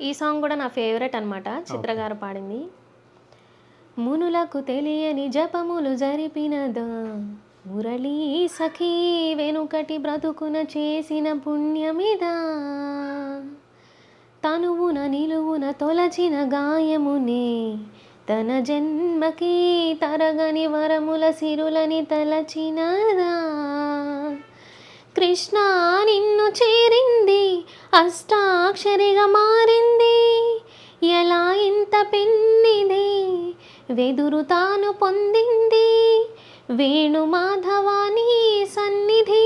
ఈ సాంగ్ కూడా నా ఫేవరెట్ అనమాట. చిత్ర గారు పాడింది. మునులకు తెలియని జపములు జరిపినదా మురళీ సఖీ వెనుకటి బ్రతుకున చేసిన పుణ్యమిదా తనువున నిలువున తొలచిన గాయమునే తన జన్మకి తరగని వరముల సిరులని తలచినదా కృష్ణ నిన్ను చేరింది అష్టాక్షరిగా మారింది ఎలా ఇంత పెన్నిది వెదురు తాను పొందింది వేణుమాధవాని సన్నిధి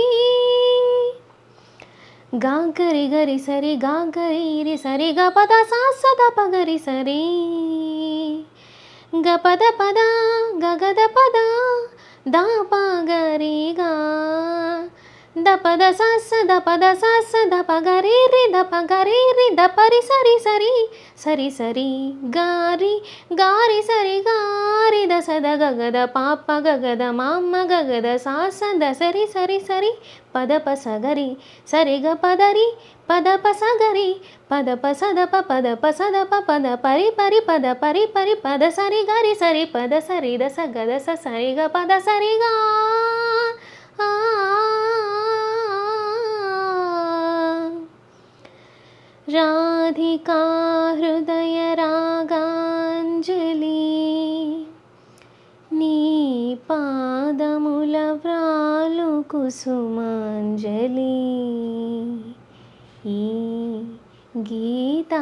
గాగరి గరి సరి గాగరి సరి గపద సాసద పగరి సరి గపద పద గగద పద దాపగరిగా దపద సాస దపద సాస దపగరి రి దపగరి రి దపరి సరి సరి సరి సరి గారి గారి సరి గారి దసద గగద పాప గగద మామ గగద సాస దసరి సరి సరి పద పసగరి సరిగ పదరి పద పసగరి పద పసదప పద పసదప పద పరి పరి పద పరి పరి పద సరి గరి సరి పద సరి దస గద సరిగ పద సరిగా రాధికా హృదయ రాగాంజలి నీ పాదముల వ్రాలు కుసుమాంజలి ఈ గీతాంజలి.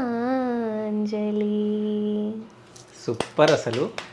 సూపర్ అసలు.